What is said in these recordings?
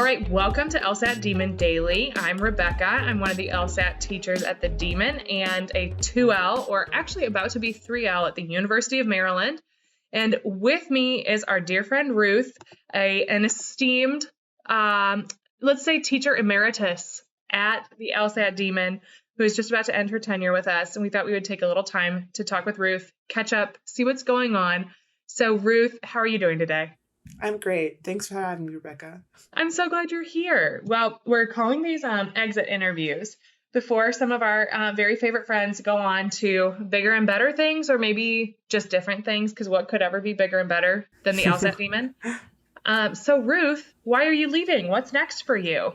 right, welcome to LSAT Demon Daily. I'm Rebecca. I'm one of the LSAT teachers at the Demon and a 2L, or actually about to be 3L at the University of Maryland. And with me is our dear friend Ruth, an esteemed, let's say teacher emeritus at the LSAT Demon, who is just about to end her tenure with us. And we thought we would take a little time to talk with Ruth, catch up, see what's going on. So Ruth, how are you doing today? I'm great. Thanks for having me, Rebecca. I'm so glad you're here. Well, we're calling these exit interviews before some of our very favorite friends go on to bigger and better things, or maybe just different things, because what could ever be bigger and better than the LSAT Demon? So Ruth, why are you leaving? What's next for you?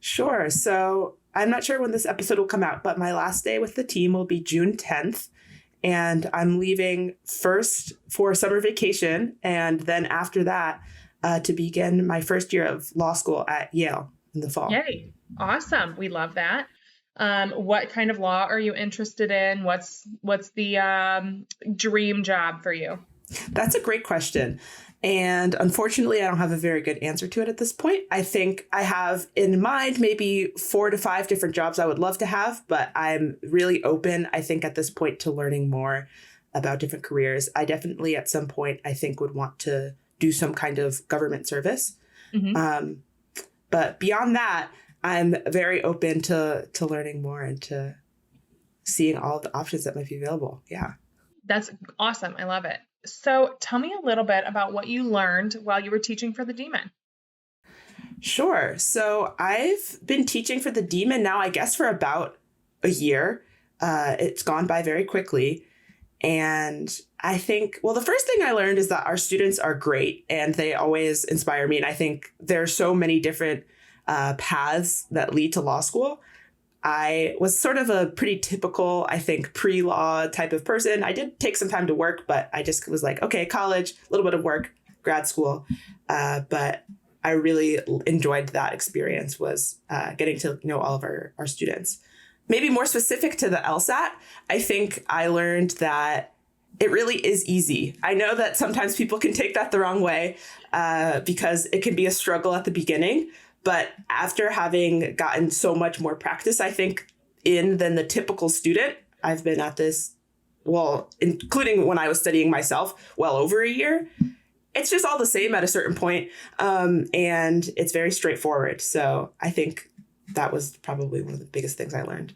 Sure. So I'm not sure when this episode will come out, but my last day with the team will be June 10th. And I'm leaving first for summer vacation, and then after that to begin my first year of law school at Yale in the fall. Yay. Awesome. We love that. What kind of law are you interested in? What's the dream job for you? That's a great question. And unfortunately, I don't have a very good answer to it at this point. I think I have in mind maybe 4 to 5 different jobs I would love to have, but I'm really open, I think, at this point to learning more about different careers. I definitely at some point, I think, would want to do some kind of government service. Mm-hmm. But beyond that, I'm very open to learning more and to seeing all the options that might be available. Yeah. That's awesome. I love it. So tell me a little bit about what you learned while you were teaching for the Demon. Sure. So I've been teaching for the Demon now, I guess, for about a year. It's gone by very quickly. And I think, well, the first thing I learned is that our students are great and they always inspire me. And I think there are so many different paths that lead to law school. I was sort of a pretty typical, I think, pre-law type of person. I did take some time to work, but I just was like, okay, college, a little bit of work, grad school. But I really enjoyed that experience, was getting to know all of our students. Maybe more specific to the LSAT, I think I learned that it really is easy. I know that sometimes people can take that the wrong way because it can be a struggle at the beginning. But after having gotten so much more practice, I think, than the typical student, I've been at this, well, including when I was studying myself, well over a year. It's just all the same at a certain point, and it's very straightforward. So I think that was probably one of the biggest things I learned.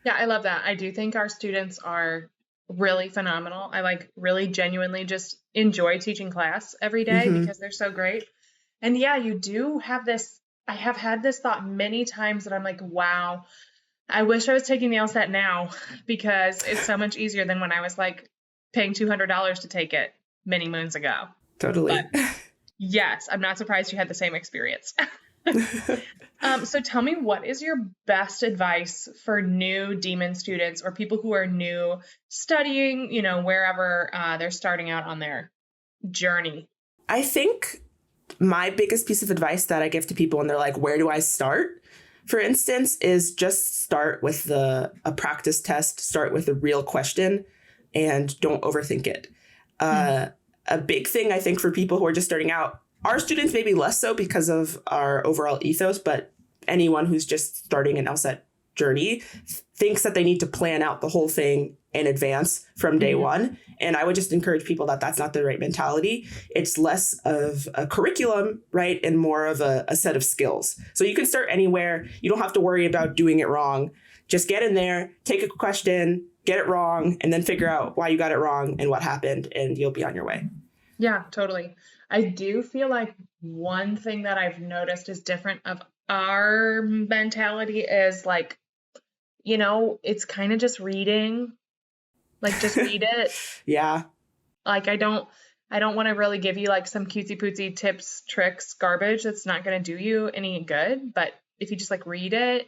Yeah, I love that. I do think our students are really phenomenal. I really genuinely just enjoy teaching class every day because they're so great. And yeah, you do have this. I have had this thought many times that I'm like, wow, I wish I was taking the LSAT now because it's so much easier than when I was paying $200 to take it many moons ago. Totally. But yes, I'm not surprised you had the same experience. So tell me, what is your best advice for new Demon students or people who are new studying, wherever they're starting out on their journey? I think my biggest piece of advice that I give to people when they're like, where do I start? For instance, is just start with a practice test, start with a real question, and don't overthink it. A big thing, I think, for people who are just starting out, our students maybe less so because of our overall ethos, but anyone who's just starting an LSAT journey thinks that they need to plan out the whole thing in advance from day one. And I would just encourage people that that's not the right mentality. It's less of a curriculum, right? And more of a set of skills. So you can start anywhere. You don't have to worry about doing it wrong. Just get in there, take a question, get it wrong, and then figure out why you got it wrong and what happened, and you'll be on your way. Yeah, totally. I do feel like one thing that I've noticed is different of our mentality is it's kind of just reading. Just read it. Yeah. I don't want to really give you some cutesy pootsy tips, tricks, garbage that's not going to do you any good. But if you just read it,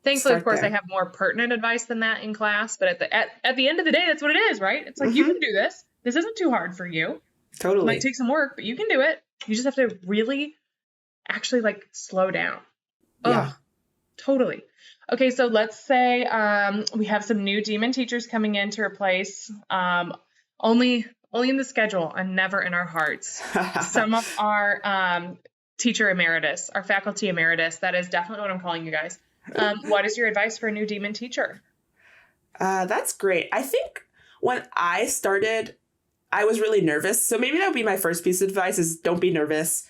thankfully, of course, I have more pertinent advice than that in class. But at the end of the day, that's what it is, right? It's you can do this. This isn't too hard for you. Totally. It might take some work, but you can do it. You just have to really actually slow down. Yeah. Oh, totally. Okay, so let's say we have some new Demon teachers coming in to replace only in the schedule and never in our hearts. Some of our teacher emeritus, our faculty emeritus. That is definitely what I'm calling you guys. What is your advice for a new Demon teacher? That's great. I think when I started, I was really nervous. So maybe that would be my first piece of advice is don't be nervous.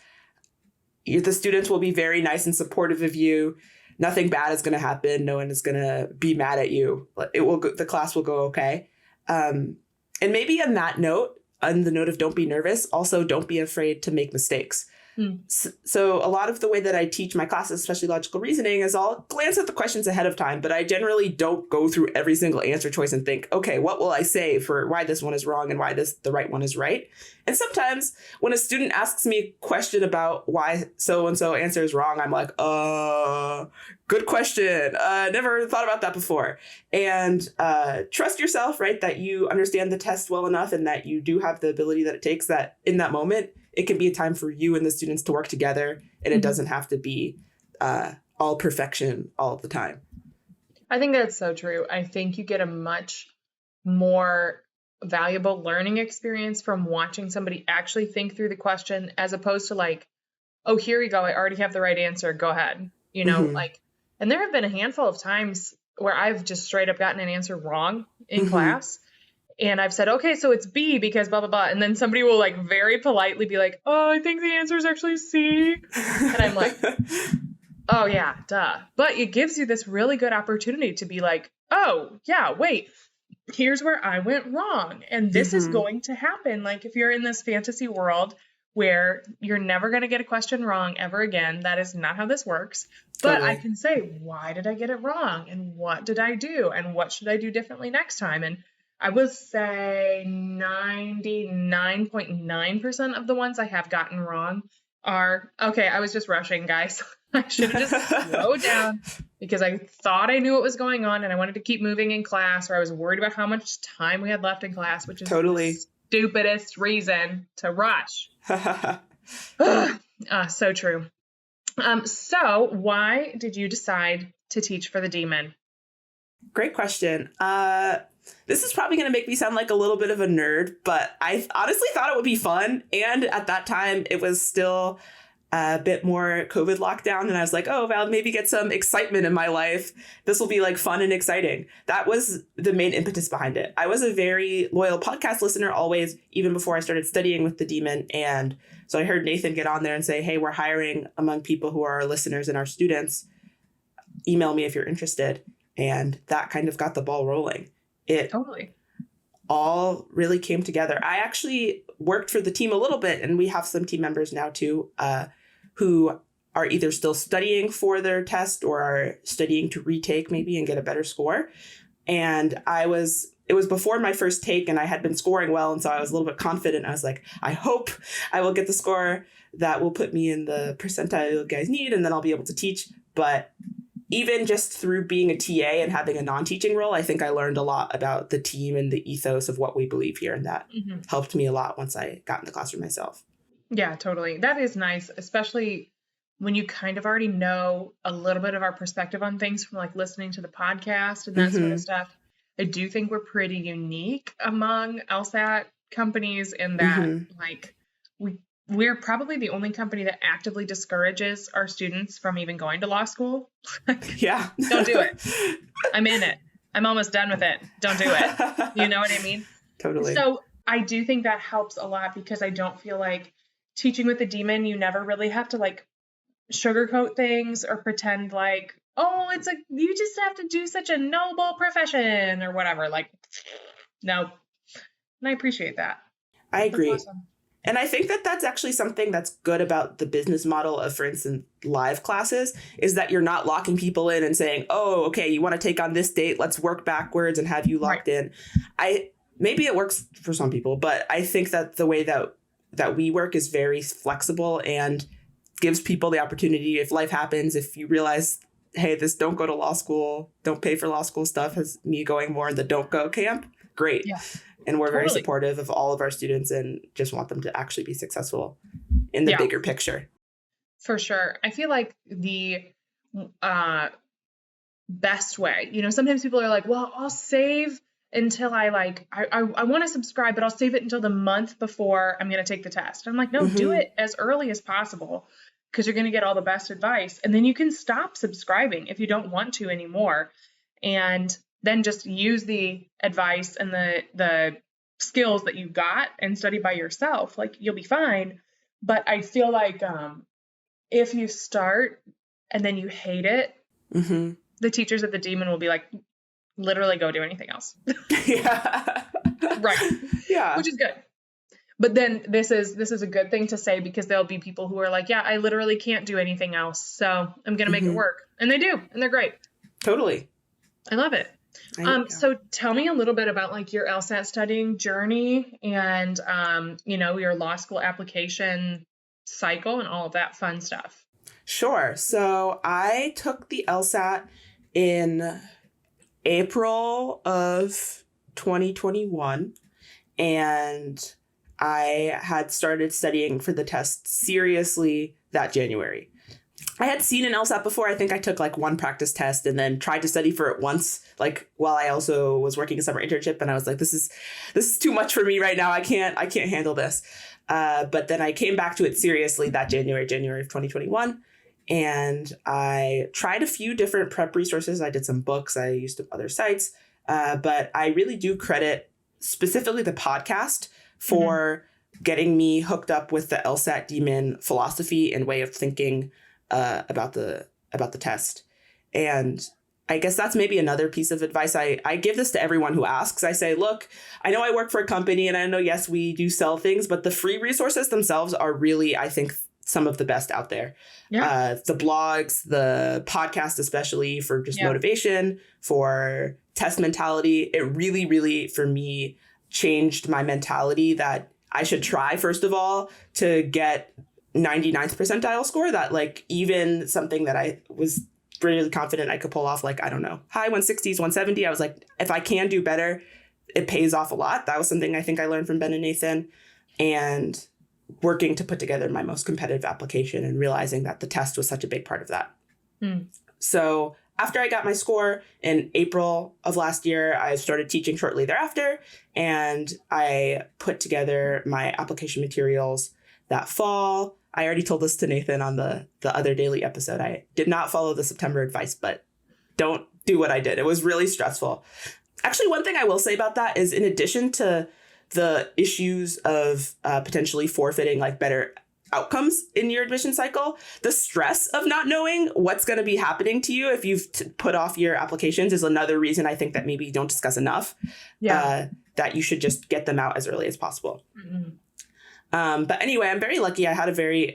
The students will be very nice and supportive of you. Nothing bad is going to happen. No one is going to be mad at you. The class will go okay. And maybe on that note, on the note of don't be nervous, also don't be afraid to make mistakes. So a lot of the way that I teach my classes, especially logical reasoning, is I'll glance at the questions ahead of time, but I generally don't go through every single answer choice and think, okay, what will I say for why this one is wrong and why the right one is right? And sometimes when a student asks me a question about why so-and-so answer is wrong, I'm like, good question. Never thought about that before. And trust yourself, right? That you understand the test well enough and that you do have the ability that it takes, that in that moment, it can be a time for you and the students to work together, and it doesn't have to be all perfection all the time. I think that's so true. I think you get a much more valuable learning experience from watching somebody actually think through the question as opposed to like, oh, here you go. I already have the right answer. Go ahead. You know, like, and there have been a handful of times where I've just straight up gotten an answer wrong in class. And I've said, okay, so it's B because blah, blah, blah. And then somebody will like very politely be like, oh, I think the answer is actually C. And I'm like, oh yeah, duh. But it gives you this really good opportunity to be like, oh yeah, wait, here's where I went wrong. And this is going to happen. Like if you're in this fantasy world where you're never going to get a question wrong ever again, that is not how this works. But I can say, why did I get it wrong? And what did I do? And what should I do differently next time? And I would say 99.9% of the ones I have gotten wrong are, okay, I was just rushing, guys. I should have just slowed down because I thought I knew what was going on and I wanted to keep moving in class, or I was worried about how much time we had left in class, which is the stupidest reason to rush. So true. So why did you decide to teach for the Demon? Great question. This is probably going to make me sound like a little bit of a nerd, but I honestly thought it would be fun. And at that time, it was still a bit more COVID lockdown. And I was like, oh, I'll maybe get some excitement in my life. This will be like fun and exciting. That was the main impetus behind it. I was a very loyal podcast listener always, even before I started studying with the Demon. And so I heard Nathan get on there and say, hey, we're hiring among people who are our listeners and our students. Email me if you're interested. And that kind of got the ball rolling. It all really came together. I actually worked for the team a little bit, and we have some team members now too, who are either still studying for their test or are studying to retake maybe and get a better score. And it was before my first take and I had been scoring well. And so I was a little bit confident. I was like, I hope I will get the score that will put me in the percentile you guys need, and then I'll be able to teach. But even just through being a TA and having a non-teaching role, I think I learned a lot about the team and the ethos of what we believe here. And that helped me a lot once I got in the classroom myself. Yeah, totally. That is nice, especially when you kind of already know a little bit of our perspective on things from like listening to the podcast and that sort of stuff. I do think we're pretty unique among LSAT companies in that like we're probably the only company that actively discourages our students from even going to law school. Yeah. Don't do it. I'm in it. I'm almost done with it. Don't do it. You know what I mean? Totally. So I do think that helps a lot because I don't feel like teaching with the Demon, you never really have to like sugarcoat things or pretend like, oh, it's like, you just have to do such a noble profession or whatever. Like, no. And I appreciate that. I agree. That's awesome. And I think that that's actually something that's good about the business model of, for instance, live classes, is that you're not locking people in and saying, oh, okay, you want to take on this date, let's work backwards and have you locked in. Maybe it works for some people, but I think that the way that we work is very flexible and gives people the opportunity, if life happens, if you realize, hey, this don't go to law school, don't pay for law school stuff has me going more in the don't go camp, great. Yeah. And we're very supportive of all of our students and just want them to actually be successful in the bigger picture. For sure. I feel like the best way, you know, sometimes people are like, well, I'll save until I want to subscribe, but I'll save it until the month before I'm going to take the test. And I'm like, no, do it as early as possible. because you're going to get all the best advice. And then you can stop subscribing if you don't want to anymore. And then just use the advice and the skills that you got and study by yourself. Like, you'll be fine. But I feel like if you start and then you hate it, the teachers at the Demon will be like, literally go do anything else. Yeah. Right. Yeah. Which is good. But then this is a good thing to say, because there'll be people who are like, yeah, I literally can't do anything else, so I'm going to make it work. And they do. And they're great. Totally. I love it. So tell me a little bit about like your LSAT studying journey and, your law school application cycle and all of that fun stuff. Sure. So I took the LSAT in April of 2021, and I had started studying for the test seriously that January. I had seen an LSAT before. I think I took like one practice test and then tried to study for it once, like while I also was working a summer internship. And I was like, this is too much for me right now. I can't handle this. But then I came back to it seriously that January of 2021. And I tried a few different prep resources. I did some books. I used other sites. But I really do credit specifically the podcast for getting me hooked up with the LSAT Demon philosophy and way of thinking about the test. And I guess that's maybe another piece of advice. I give this to everyone who asks. I say, look, I know I work for a company and I know, yes, we do sell things, but the free resources themselves are really, I think, some of the best out there. Yeah. The blogs, the podcast, especially for just motivation, for test mentality. It really, really, for me, changed my mentality that I should try, first of all, to get 99th percentile score, that like even something that I was really confident I could pull off, like, I don't know, high 160s, 170. I was like, if I can do better, it pays off a lot. That was something I think I learned from Ben and Nathan, and working to put together my most competitive application and realizing that the test was such a big part of that. So after I got my score in April of last year, I started teaching shortly thereafter, and I put together my application materials that fall. I already told this to Nathan on the other daily episode. I did not follow the September advice, but don't do what I did. It was really stressful. Actually, one thing I will say about that is, in addition to the issues of potentially forfeiting like better outcomes in your admission cycle, the stress of not knowing what's going to be happening to you if you've put off your applications is another reason I think that maybe you don't discuss enough. That you should just get them out as early as possible. But anyway, I'm very lucky. I had a very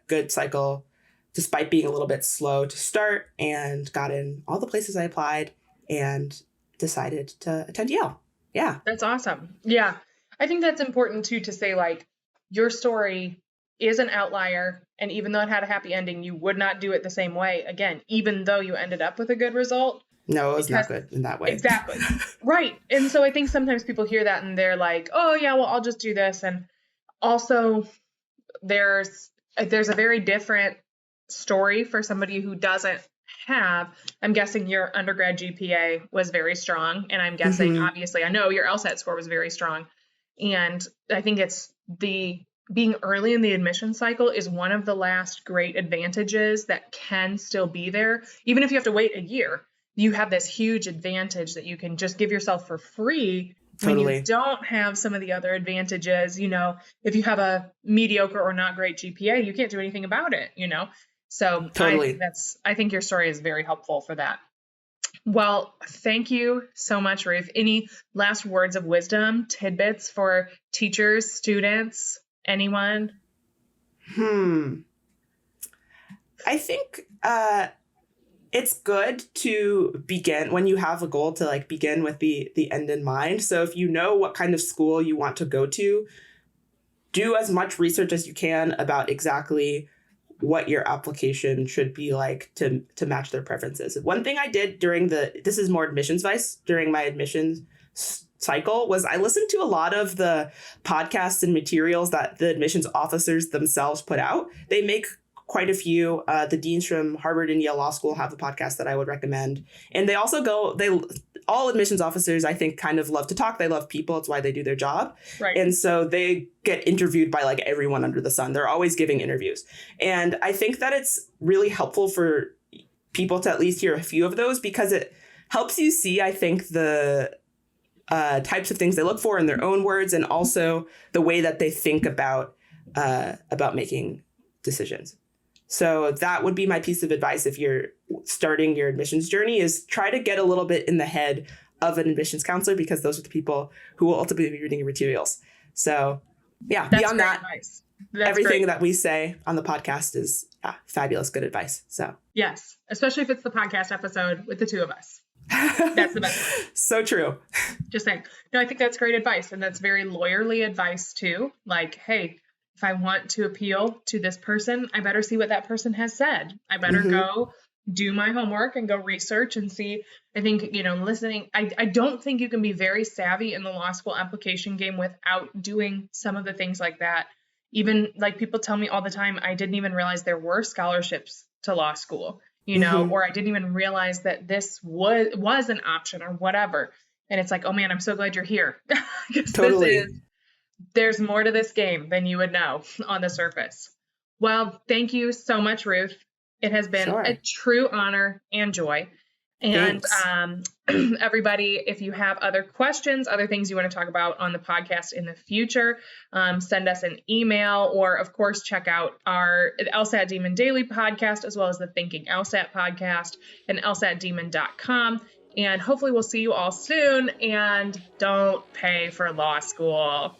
good cycle, despite being a little bit slow to start, and got in all the places I applied and decided to attend Yale. Yeah. That's awesome. Yeah. I think that's important too, to say like, your story is an outlier. And even though it had a happy ending, you would not do it the same way again, even though you ended up with a good result. No, it was not good in that way. Exactly. Right. And so I think sometimes people hear that and they're like, oh yeah, well, I'll just do this. And also there's a very different story for somebody who doesn't have, I'm guessing your undergrad GPA was very strong. And I'm guessing, obviously, I know your LSAT score was very strong. And I think it's being early in the admission cycle is one of the last great advantages that can still be there. Even if you have to wait a year, you have this huge advantage that you can just give yourself for free. Totally. When you don't have some of the other advantages, if you have a mediocre or not great GPA, you can't do anything about it, So totally. I think your story is very helpful for that. Well, thank you so much, Ruth. Any last words of wisdom, tidbits for teachers, students, anyone? I think it's good to begin when you have a goal to like begin with the end in mind. So if you know what kind of school you want to go to, do as much research as you can about exactly what your application should be like to match their preferences. One thing I did this is more admissions advice, during my admissions cycle, was I listened to a lot of the podcasts and materials that the admissions officers themselves put out. They make quite a few. The deans from Harvard and Yale Law School have a podcast that I would recommend. And they also all admissions officers, I think, kind of love to talk. They love people. It's why they do their job. Right. And so they get interviewed by like everyone under the sun. They're always giving interviews. And I think that it's really helpful for people to at least hear a few of those, because it helps you see, I think, the types of things they look for in their own words, and also the way that they think about making decisions. So that would be my piece of advice if you're starting your admissions journey, is try to get a little bit in the head of an admissions counselor, because those are the people who will ultimately be reading your materials. So yeah, That's beyond that, everything that we say on the podcast is fabulous, good advice. So yes, especially if it's the podcast episode with the two of us. That's the best. So true. Just saying. No, I think that's great advice. And that's very lawyerly advice too. Like, hey, if I want to appeal to this person, I better see what that person has said. I better go do my homework and go research and see. I think, listening, I don't think you can be very savvy in the law school application game without doing some of the things like that. Even like people tell me all the time, I didn't even realize there were scholarships to law school, or I didn't even realize that this was an option or whatever. And it's like, oh man, I'm so glad you're here. Totally. There's more to this game than you would know on the surface. Well, thank you so much, Ruth. It has been a true honor and joy. And everybody, if you have other questions, other things you want to talk about on the podcast in the future, send us an email, or of course, check out our LSAT Demon Daily podcast, as well as the Thinking LSAT podcast and LSATdemon.com. And hopefully we'll see you all soon, and don't pay for law school.